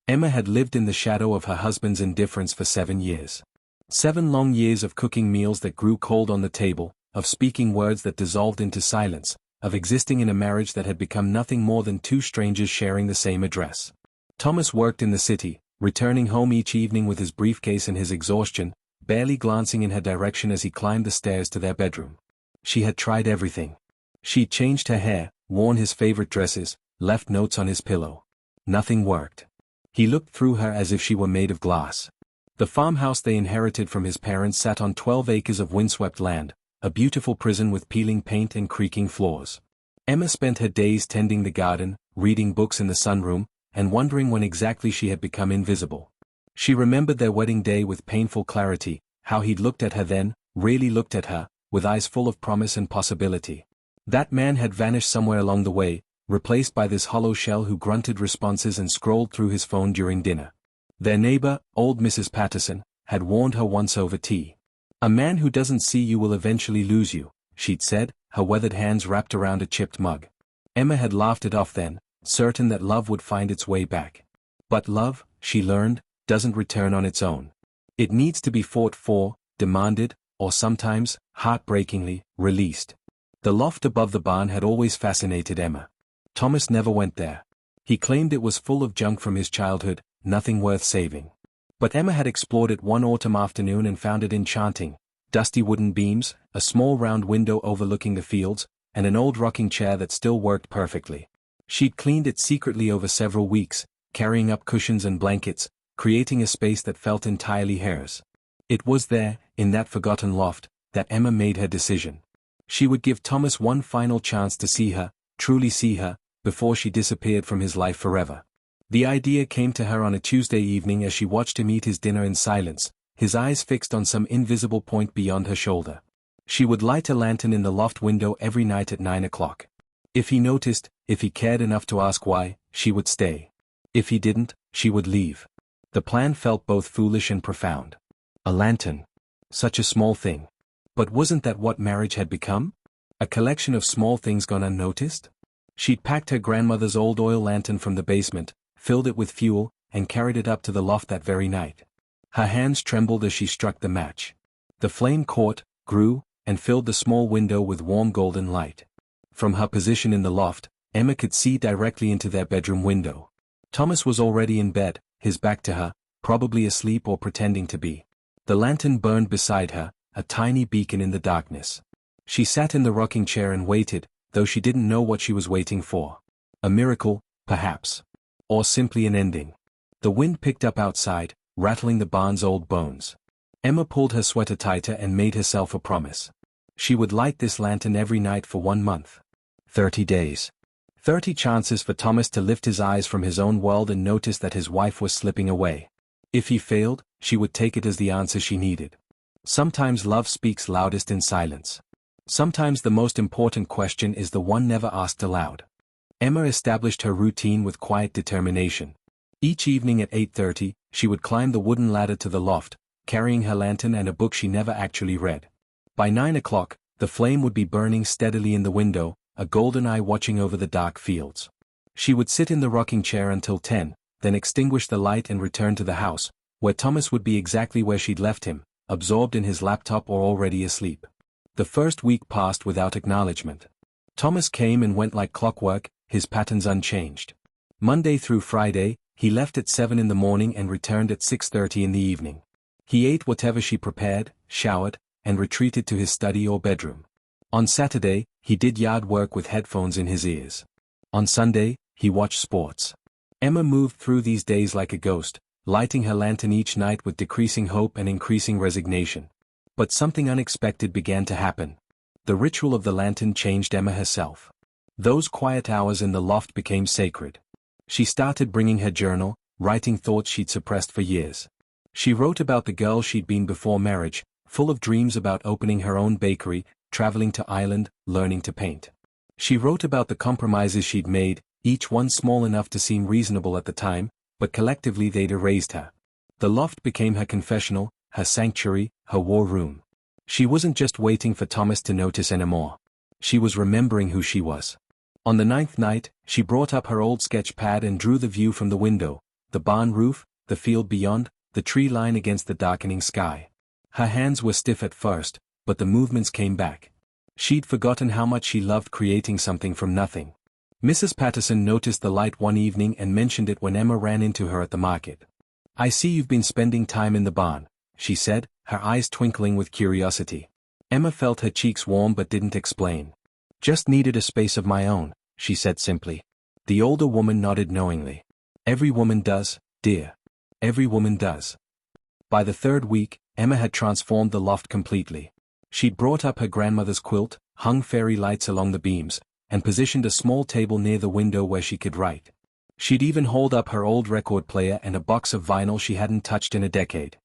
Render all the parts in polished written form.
Emma had lived in the shadow of her husband's indifference for 7 years. 7 long years of cooking meals that grew cold on the table, of speaking words that dissolved into silence, of existing in a marriage that had become nothing more than 2 strangers sharing the same address. Thomas worked in the city, returning home each evening with his briefcase and his exhaustion, barely glancing in her direction as he climbed the stairs to their bedroom. She had tried everything. She'd changed her hair, worn his favorite dresses, left notes on his pillow. Nothing worked. He looked through her as if she were made of glass. The farmhouse they inherited from his parents sat on 12 acres of windswept land, a beautiful prison with peeling paint and creaking floors. Emma spent her days tending the garden, reading books in the sunroom, and wondering when exactly she had become invisible. She remembered their wedding day with painful clarity, how he'd looked at her then, really looked at her, with eyes full of promise and possibility. That man had vanished somewhere along the way, replaced by this hollow shell who grunted responses and scrolled through his phone during dinner. Their neighbor, old Mrs. Patterson, had warned her once over tea. "A man who doesn't see you will eventually lose you," she'd said, her weathered hands wrapped around a chipped mug. Emma had laughed it off then, certain that love would find its way back. But love, she learned, doesn't return on its own. It needs to be fought for, demanded, or sometimes, heartbreakingly, released. The loft above the barn had always fascinated Emma. Thomas never went there. He claimed it was full of junk from his childhood, nothing worth saving. But Emma had explored it one autumn afternoon and found it enchanting. Dusty wooden beams, a small round window overlooking the fields, and an old rocking chair that still worked perfectly. She'd cleaned it secretly over several weeks, carrying up cushions and blankets, creating a space that felt entirely hers. It was there, in that forgotten loft, that Emma made her decision. She would give Thomas one final chance to see her, truly see her, before she disappeared from his life forever. The idea came to her on a Tuesday evening as she watched him eat his dinner in silence, his eyes fixed on some invisible point beyond her shoulder. She would light a lantern in the loft window every night at 9 o'clock. If he noticed, if he cared enough to ask why, she would stay. If he didn't, she would leave. The plan felt both foolish and profound. A lantern. Such a small thing. But wasn't that what marriage had become? A collection of small things gone unnoticed? She'd packed her grandmother's old oil lantern from the basement, filled it with fuel, and carried it up to the loft that very night. Her hands trembled as she struck the match. The flame caught, grew, and filled the small window with warm golden light. From her position in the loft, Emma could see directly into their bedroom window. Thomas was already in bed, his back to her, probably asleep or pretending to be. The lantern burned beside her, a tiny beacon in the darkness. She sat in the rocking chair and waited, though she didn't know what she was waiting for. A miracle, perhaps. Or simply an ending. The wind picked up outside, rattling the barn's old bones. Emma pulled her sweater tighter and made herself a promise. She would light this lantern every night for 1 month. 30 days. 30 chances for Thomas to lift his eyes from his own world and notice that his wife was slipping away. If he failed, she would take it as the answer she needed. Sometimes love speaks loudest in silence. Sometimes the most important question is the one never asked aloud. Emma established her routine with quiet determination. Each evening at 8:30, she would climb the wooden ladder to the loft, carrying her lantern and a book she never actually read. By 9 o'clock, the flame would be burning steadily in the window, a golden eye watching over the dark fields. She would sit in the rocking chair until 10, then extinguish the light and return to the house, where Thomas would be exactly where she'd left him, absorbed in his laptop or already asleep. The first week passed without acknowledgement. Thomas came and went like clockwork, his patterns unchanged. Monday through Friday, he left at 7 in the morning and returned at 6:30 in the evening. He ate whatever she prepared, showered, and retreated to his study or bedroom. On Saturday, he did yard work with headphones in his ears. On Sunday, he watched sports. Emma moved through these days like a ghost, lighting her lantern each night with decreasing hope and increasing resignation. But something unexpected began to happen. The ritual of the lantern changed Emma herself. Those quiet hours in the loft became sacred. She started bringing her journal, writing thoughts she'd suppressed for years. She wrote about the girl she'd been before marriage, full of dreams about opening her own bakery, traveling to Ireland, learning to paint. She wrote about the compromises she'd made, each one small enough to seem reasonable at the time, but collectively they'd erased her. The loft became her confessional, her sanctuary, her war room. She wasn't just waiting for Thomas to notice anymore. She was remembering who she was. On the 9th night, she brought up her old sketch pad and drew the view from the window, the barn roof, the field beyond, the tree line against the darkening sky. Her hands were stiff at first, but the movements came back. She'd forgotten how much she loved creating something from nothing. Mrs. Patterson noticed the light one evening and mentioned it when Emma ran into her at the market. "I see you've been spending time in the barn," she said, her eyes twinkling with curiosity. Emma felt her cheeks warm but didn't explain. "Just needed a space of my own," she said simply. The older woman nodded knowingly. "Every woman does, dear. Every woman does." By the third week, Emma had transformed the loft completely. She'd brought up her grandmother's quilt, hung fairy lights along the beams, and positioned a small table near the window where she could write. She'd even hauled up her old record player and a box of vinyl she hadn't touched in a decade.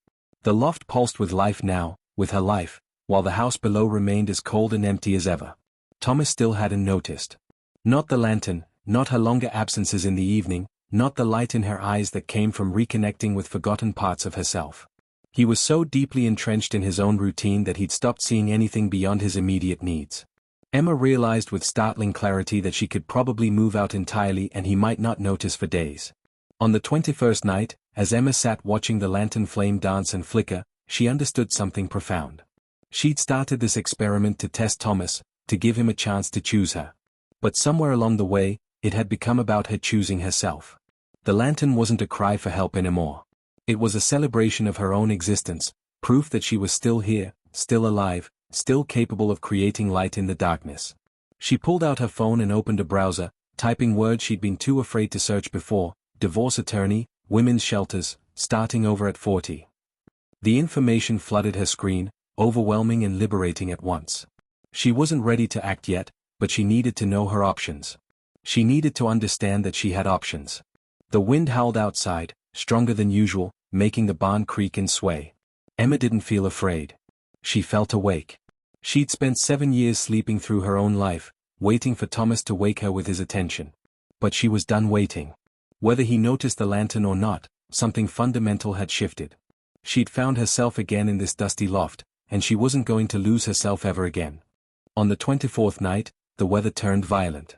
The loft pulsed with life now, with her life, while the house below remained as cold and empty as ever. Thomas still hadn't noticed. Not the lantern, not her longer absences in the evening, not the light in her eyes that came from reconnecting with forgotten parts of herself. He was so deeply entrenched in his own routine that he'd stopped seeing anything beyond his immediate needs. Emma realized with startling clarity that she could probably move out entirely and he might not notice for days. On the 21st night, as Emma sat watching the lantern flame dance and flicker, she understood something profound. She'd started this experiment to test Thomas, to give him a chance to choose her. But somewhere along the way, it had become about her choosing herself. The lantern wasn't a cry for help anymore. It was a celebration of her own existence, proof that she was still here, still alive, still capable of creating light in the darkness. She pulled out her phone and opened a browser, typing words she'd been too afraid to search before: divorce attorney, women's shelters, starting over at 40. The information flooded her screen, overwhelming and liberating at once. She wasn't ready to act yet, but she needed to know her options. She needed to understand that she had options. The wind howled outside, stronger than usual, making the barn creak and sway. Emma didn't feel afraid. She felt awake. She'd spent 7 years sleeping through her own life, waiting for Thomas to wake her with his attention. But she was done waiting. Whether he noticed the lantern or not, something fundamental had shifted. She'd found herself again in this dusty loft, and she wasn't going to lose herself ever again. On the 24th night, the weather turned violent.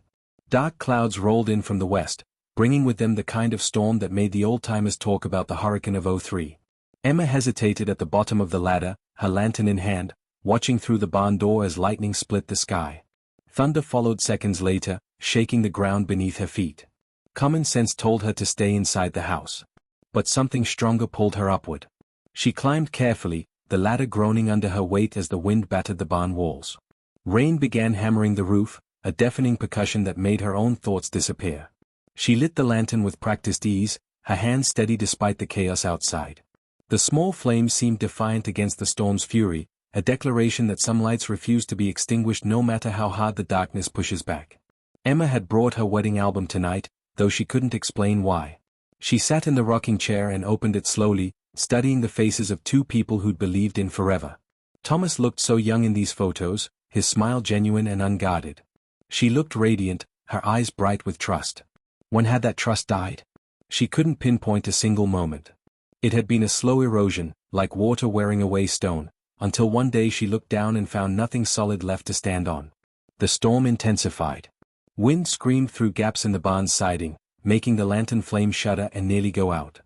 Dark clouds rolled in from the west, bringing with them the kind of storm that made the old-timers talk about the hurricane of '03. Emma hesitated at the bottom of the ladder, her lantern in hand, watching through the barn door as lightning split the sky. Thunder followed seconds later, shaking the ground beneath her feet. Common sense told her to stay inside the house. But something stronger pulled her upward. She climbed carefully, the ladder groaning under her weight as the wind battered the barn walls. Rain began hammering the roof, a deafening percussion that made her own thoughts disappear. She lit the lantern with practiced ease, her hands steady despite the chaos outside. The small flame seemed defiant against the storm's fury, a declaration that some lights refuse to be extinguished no matter how hard the darkness pushes back. Emma had brought her wedding album tonight, though she couldn't explain why. She sat in the rocking chair and opened it slowly, studying the faces of two people who'd believed in forever. Thomas looked so young in these photos, his smile genuine and unguarded. She looked radiant, her eyes bright with trust. When had that trust died? She couldn't pinpoint a single moment. It had been a slow erosion, like water wearing away stone, until one day she looked down and found nothing solid left to stand on. The storm intensified. Wind screamed through gaps in the barn's siding, making the lantern flame shudder and nearly go out.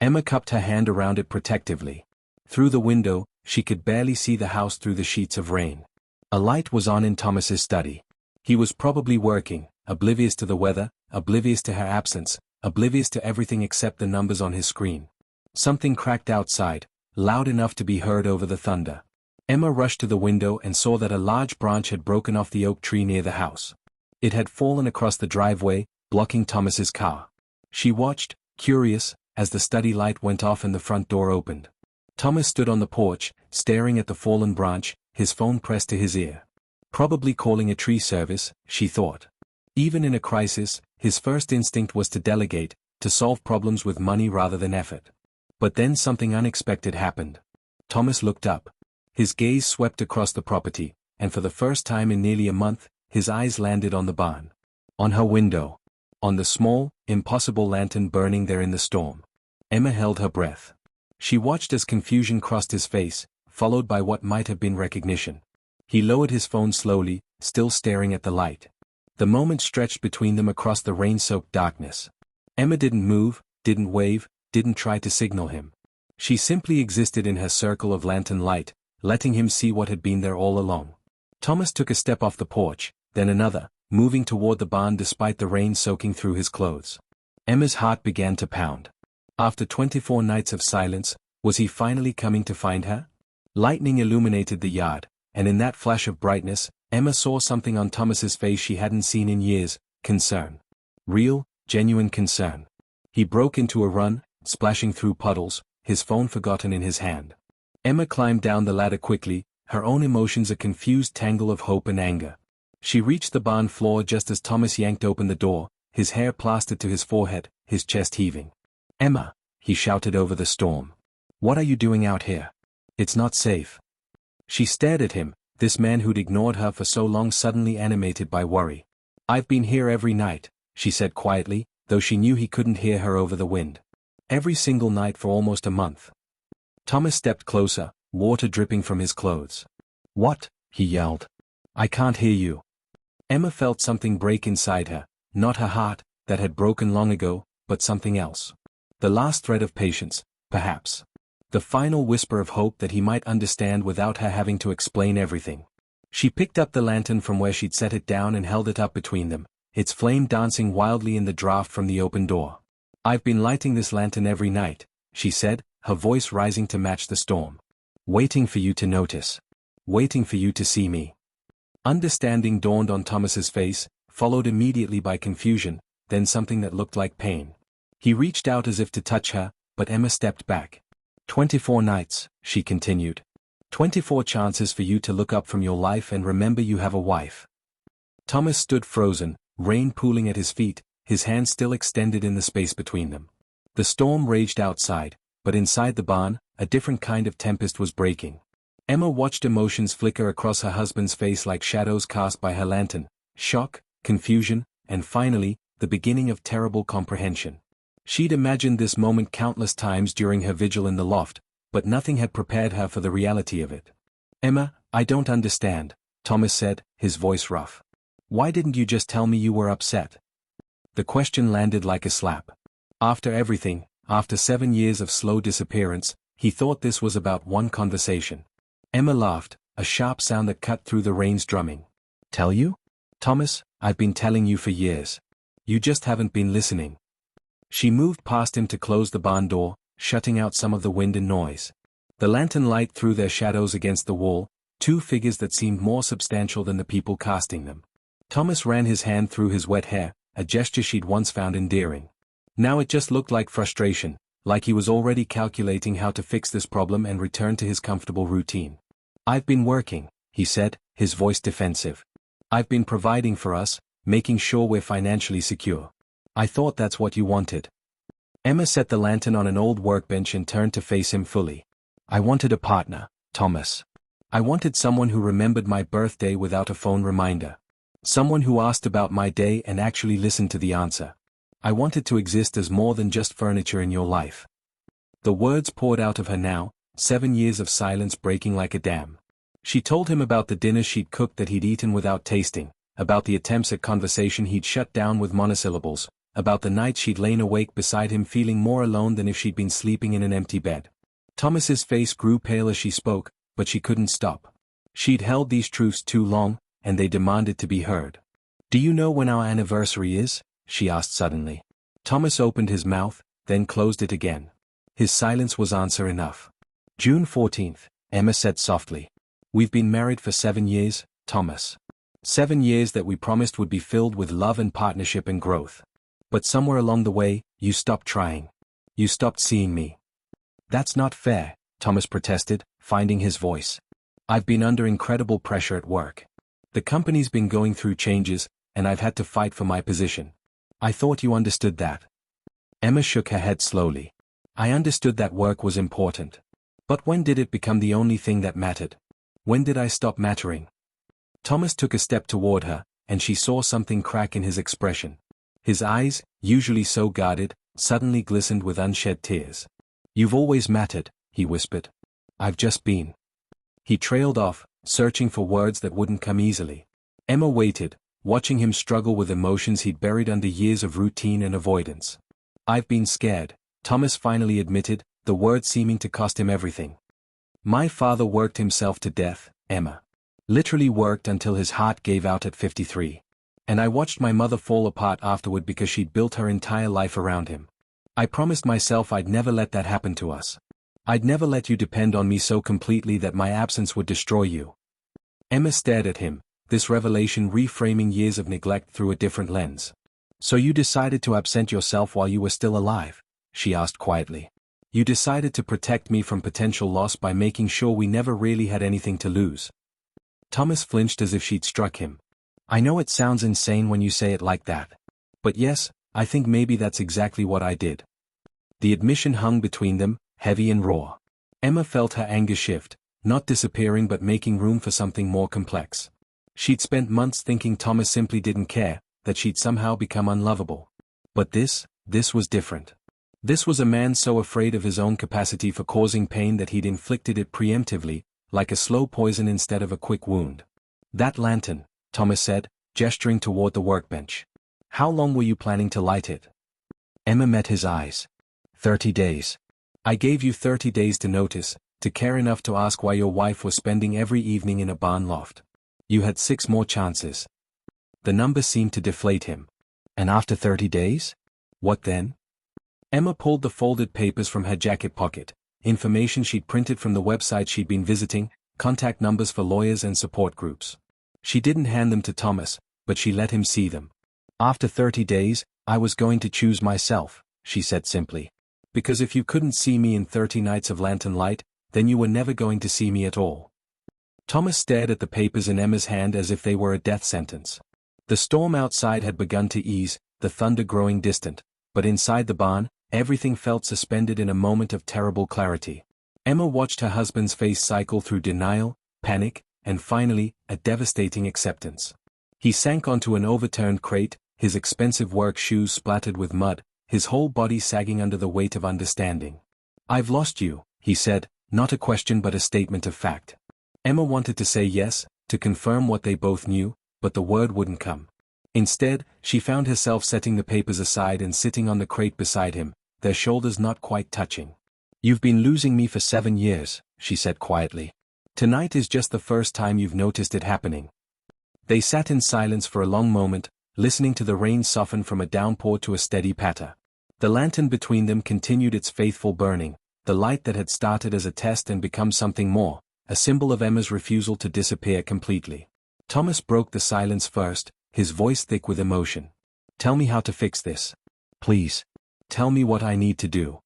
Emma cupped her hand around it protectively. Through the window, she could barely see the house through the sheets of rain. A light was on in Thomas's study. He was probably working, oblivious to the weather, oblivious to her absence, oblivious to everything except the numbers on his screen. Something cracked outside, loud enough to be heard over the thunder. Emma rushed to the window and saw that a large branch had broken off the oak tree near the house. It had fallen across the driveway, blocking Thomas's car. She watched, curious, as the study light went off and the front door opened. Thomas stood on the porch, staring at the fallen branch, his phone pressed to his ear. Probably calling a tree service, she thought. Even in a crisis, his first instinct was to delegate, to solve problems with money rather than effort. But then something unexpected happened. Thomas looked up. His gaze swept across the property, and for the first time in nearly a month, his eyes landed on the barn. On her window. On the small, impossible lantern burning there in the storm. Emma held her breath. She watched as confusion crossed his face, followed by what might have been recognition. He lowered his phone slowly, still staring at the light. The moment stretched between them across the rain-soaked darkness. Emma didn't move, didn't wave, didn't try to signal him. She simply existed in her circle of lantern light, letting him see what had been there all along. Thomas took a step off the porch, then another, moving toward the barn despite the rain soaking through his clothes. Emma's heart began to pound. After 24 nights of silence, was he finally coming to find her? Lightning illuminated the yard, and in that flash of brightness, Emma saw something on Thomas's face she hadn't seen in years: concern. Real, genuine concern. He broke into a run, splashing through puddles, his phone forgotten in his hand. Emma climbed down the ladder quickly, her own emotions a confused tangle of hope and anger. She reached the barn floor just as Thomas yanked open the door, his hair plastered to his forehead, his chest heaving. "Emma," he shouted over the storm. "What are you doing out here? It's not safe." She stared at him, this man who'd ignored her for so long suddenly animated by worry. "I've been here every night," she said quietly, though she knew he couldn't hear her over the wind. "Every single night for almost a month." Thomas stepped closer, water dripping from his clothes. "What?" he yelled. "I can't hear you." Emma felt something break inside her, not her heart, that had broken long ago, but something else. The last thread of patience, perhaps. The final whisper of hope that he might understand without her having to explain everything. She picked up the lantern from where she'd set it down and held it up between them, its flame dancing wildly in the draft from the open door. "I've been lighting this lantern every night," she said, her voice rising to match the storm. "Waiting for you to notice. Waiting for you to see me." Understanding dawned on Thomas's face, followed immediately by confusion, then something that looked like pain. He reached out as if to touch her, but Emma stepped back. 24 nights, she continued. 24 chances for you to look up from your life and remember you have a wife. Thomas stood frozen, rain pooling at his feet, his hands still extended in the space between them. The storm raged outside, but inside the barn, a different kind of tempest was breaking. Emma watched emotions flicker across her husband's face like shadows cast by her lantern: shock, confusion, and finally, the beginning of terrible comprehension. She'd imagined this moment countless times during her vigil in the loft, but nothing had prepared her for the reality of it. "Emma, I don't understand," Thomas said, his voice rough. "Why didn't you just tell me you were upset?" The question landed like a slap. After everything, after 7 years of slow disappearance, he thought this was about one conversation. Emma laughed, a sharp sound that cut through the rain's drumming. "Tell you? Thomas, I've been telling you for years. You just haven't been listening." She moved past him to close the barn door, shutting out some of the wind and noise. The lantern light threw their shadows against the wall, two figures that seemed more substantial than the people casting them. Thomas ran his hand through his wet hair, a gesture she'd once found endearing. Now it just looked like frustration, like he was already calculating how to fix this problem and return to his comfortable routine. "I've been working," he said, his voice defensive. "I've been providing for us, making sure we're financially secure. I thought that's what you wanted." Emma set the lantern on an old workbench and turned to face him fully. "I wanted a partner, Thomas. I wanted someone who remembered my birthday without a phone reminder. Someone who asked about my day and actually listened to the answer. I wanted to exist as more than just furniture in your life." The words poured out of her now, 7 years of silence breaking like a dam. She told him about the dinners she'd cooked that he'd eaten without tasting, about the attempts at conversation he'd shut down with monosyllables, about the nights she'd lain awake beside him feeling more alone than if she'd been sleeping in an empty bed. Thomas's face grew pale as she spoke, but she couldn't stop. She'd held these truths too long, and they demanded to be heard. "Do you know when our anniversary is?" she asked suddenly. Thomas opened his mouth, then closed it again. His silence was answer enough. "June 14th, Emma said softly. "We've been married for 7 years, Thomas. 7 years that we promised would be filled with love and partnership and growth. But somewhere along the way, you stopped trying. You stopped seeing me." "That's not fair," Thomas protested, finding his voice. "I've been under incredible pressure at work. The company's been going through changes, and I've had to fight for my position. I thought you understood that." Emma shook her head slowly. "I understood that work was important. But when did it become the only thing that mattered? When did I stop mattering?" Thomas took a step toward her, and she saw something crack in his expression. His eyes, usually so guarded, suddenly glistened with unshed tears. "You've always mattered," he whispered. "I've just been." He trailed off, searching for words that wouldn't come easily. Emma waited, watching him struggle with emotions he'd buried under years of routine and avoidance. "I've been scared," Thomas finally admitted, the word seeming to cost him everything. "My father worked himself to death, Emma. Literally worked until his heart gave out at 53. And I watched my mother fall apart afterward because she'd built her entire life around him. I promised myself I'd never let that happen to us. I'd never let you depend on me so completely that my absence would destroy you." Emma stared at him, this revelation reframing years of neglect through a different lens. "So you decided to absent yourself while you were still alive?" she asked quietly. "You decided to protect me from potential loss by making sure we never really had anything to lose." Thomas flinched as if she'd struck him. "I know it sounds insane when you say it like that. But yes, I think maybe that's exactly what I did." The admission hung between them, heavy and raw. Emma felt her anger shift, not disappearing but making room for something more complex. She'd spent months thinking Thomas simply didn't care, that she'd somehow become unlovable. But this was different. This was a man so afraid of his own capacity for causing pain that he'd inflicted it preemptively, like a slow poison instead of a quick wound. "That lantern," Thomas said, gesturing toward the workbench. "How long were you planning to light it?" Emma met his eyes. 30 days. I gave you 30 days to notice, to care enough to ask why your wife was spending every evening in a barn loft. You had 6 more chances." The number seemed to deflate him. "And after 30 days? What then?" Emma pulled the folded papers from her jacket pocket, information she'd printed from the website she'd been visiting, contact numbers for lawyers and support groups. She didn't hand them to Thomas, but she let him see them. "After 30 days, I was going to choose myself," she said simply. "Because if you couldn't see me in 30 nights of lantern light, then you were never going to see me at all." Thomas stared at the papers in Emma's hand as if they were a death sentence. The storm outside had begun to ease, the thunder growing distant, but inside the barn, everything felt suspended in a moment of terrible clarity. Emma watched her husband's face cycle through denial, panic, and finally, a devastating acceptance. He sank onto an overturned crate, his expensive work shoes splattered with mud, his whole body sagging under the weight of understanding. "I've lost you," he said, not a question but a statement of fact. Emma wanted to say yes, to confirm what they both knew, but the word wouldn't come. Instead, she found herself setting the papers aside and sitting on the crate beside him, their shoulders not quite touching. "You've been losing me for 7 years, she said quietly. "Tonight is just the first time you've noticed it happening." They sat in silence for a long moment, listening to the rain soften from a downpour to a steady patter. The lantern between them continued its faithful burning, the light that had started as a test and become something more, a symbol of Emma's refusal to disappear completely. Thomas broke the silence first, his voice thick with emotion. "Tell me how to fix this. Please. Tell me what I need to do."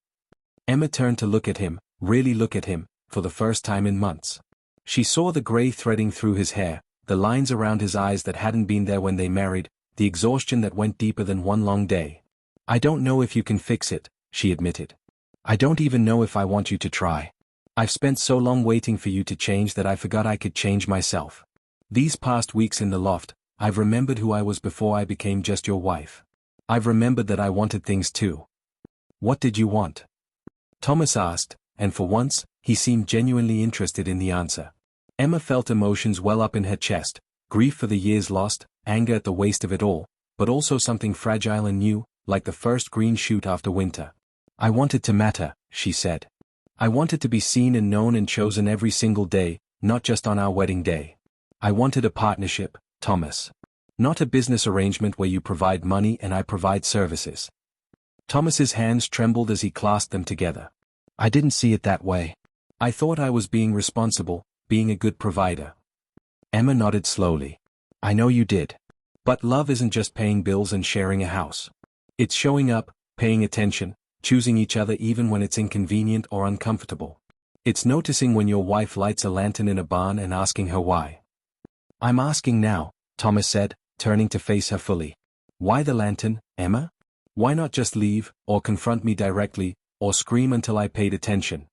Emma turned to look at him, really look at him, for the first time in months. She saw the gray threading through his hair, the lines around his eyes that hadn't been there when they married, the exhaustion that went deeper than one long day. "I don't know if you can fix it," she admitted. "I don't even know if I want you to try. I've spent so long waiting for you to change that I forgot I could change myself. These past weeks in the loft, I've remembered who I was before I became just your wife. I've remembered that I wanted things too." "What did you want?" Thomas asked, and for once, he seemed genuinely interested in the answer. Emma felt emotions well up in her chest, grief for the years lost, anger at the waste of it all, but also something fragile and new, like the first green shoot after winter. "I wanted to matter," she said. "I wanted to be seen and known and chosen every single day, not just on our wedding day. I wanted a partnership, Thomas. Not a business arrangement where you provide money and I provide services." Thomas's hands trembled as he clasped them together. "I didn't see it that way. I thought I was being responsible, being a good provider." Emma nodded slowly. "I know you did. But love isn't just paying bills and sharing a house. It's showing up, paying attention, choosing each other even when it's inconvenient or uncomfortable. It's noticing when your wife lights a lantern in a barn and asking her why." "I'm asking now," Thomas said, turning to face her fully. "Why the lantern, Emma? Why not just leave, or confront me directly, or scream until I paid attention?"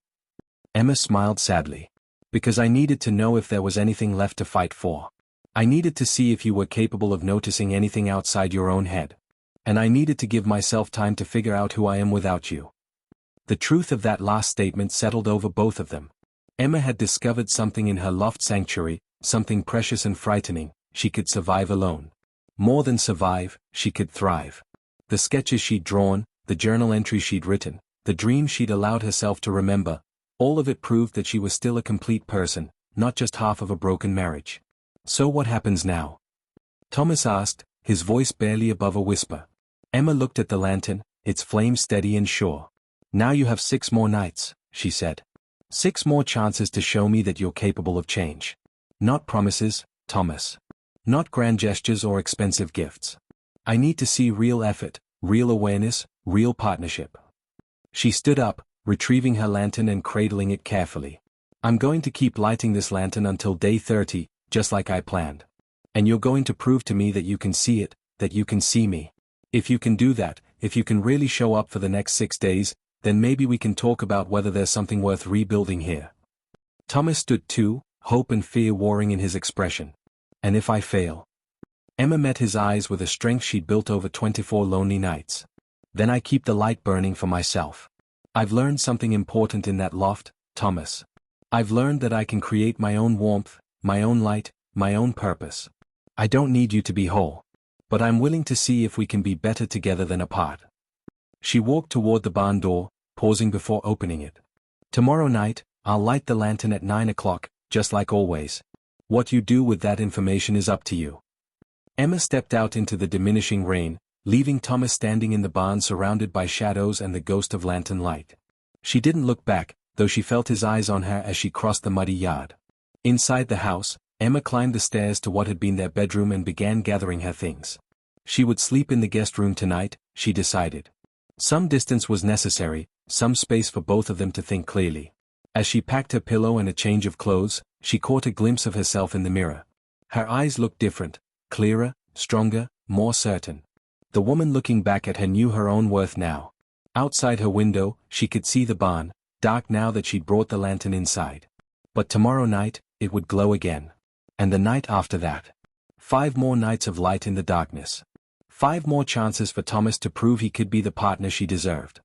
Emma smiled sadly. "Because I needed to know if there was anything left to fight for. I needed to see if you were capable of noticing anything outside your own head. And I needed to give myself time to figure out who I am without you." The truth of that last statement settled over both of them. Emma had discovered something in her loft sanctuary, something precious and frightening: she could survive alone. More than survive, she could thrive. The sketches she'd drawn, the journal entry she'd written, the dream she'd allowed herself to remember, all of it proved that she was still a complete person, not just half of a broken marriage. So what happens now? Thomas asked, his voice barely above a whisper. Emma looked at the lantern, its flame steady and sure. Now you have 6 more nights, she said. 6 more chances to show me that you're capable of change. Not promises, Thomas. Not grand gestures or expensive gifts. I need to see real effort, real awareness, real partnership. She stood up, retrieving her lantern and cradling it carefully. I'm going to keep lighting this lantern until day 30, just like I planned. And you're going to prove to me that you can see it, that you can see me. If you can do that, if you can really show up for the next 6 days, then maybe we can talk about whether there's something worth rebuilding here. Thomas stood too, hope and fear warring in his expression. And if I fail? Emma met his eyes with a strength she'd built over 24 lonely nights. Then I keep the light burning for myself. I've learned something important in that loft, Thomas. I've learned that I can create my own warmth, my own light, my own purpose. I don't need you to be whole. But I'm willing to see if we can be better together than apart. She walked toward the barn door, pausing before opening it. Tomorrow night, I'll light the lantern at 9 o'clock, just like always. What you do with that information is up to you. Emma stepped out into the diminishing rain, leaving Thomas standing in the barn surrounded by shadows and the ghost of lantern light. She didn't look back, though she felt his eyes on her as she crossed the muddy yard. Inside the house, Emma climbed the stairs to what had been their bedroom and began gathering her things. She would sleep in the guest room tonight, she decided. Some distance was necessary, some space for both of them to think clearly. As she packed her pillow and a change of clothes, she caught a glimpse of herself in the mirror. Her eyes looked different, clearer, stronger, more certain. The woman looking back at her knew her own worth now. Outside her window, she could see the barn, dark now that she'd brought the lantern inside. But tomorrow night, it would glow again. And the night after that. 5 more nights of light in the darkness. 5 more chances for Thomas to prove he could be the partner she deserved.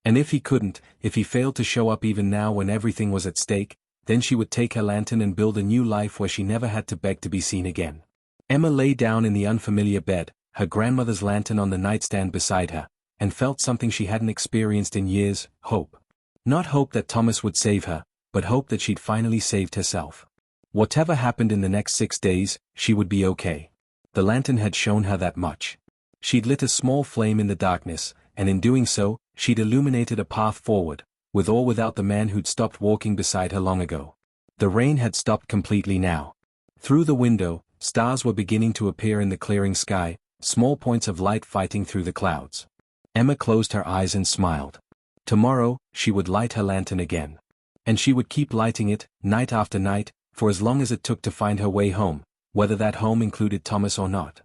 And if he couldn't, if he failed to show up even now when everything was at stake, then she would take her lantern and build a new life where she never had to beg to be seen again. Emma lay down in the unfamiliar bed, her grandmother's lantern on the nightstand beside her, and felt something she hadn't experienced in years, hope. Not hope that Thomas would save her, but hope that she'd finally saved herself. Whatever happened in the next 6 days, she would be okay. The lantern had shown her that much. She'd lit a small flame in the darkness, and in doing so, she'd illuminated a path forward, with or without the man who'd stopped walking beside her long ago. The rain had stopped completely now. Through the window, stars were beginning to appear in the clearing sky, small points of light fighting through the clouds. Emma closed her eyes and smiled. Tomorrow, she would light her lantern again. And she would keep lighting it, night after night, for as long as it took to find her way home, whether that home included Thomas or not.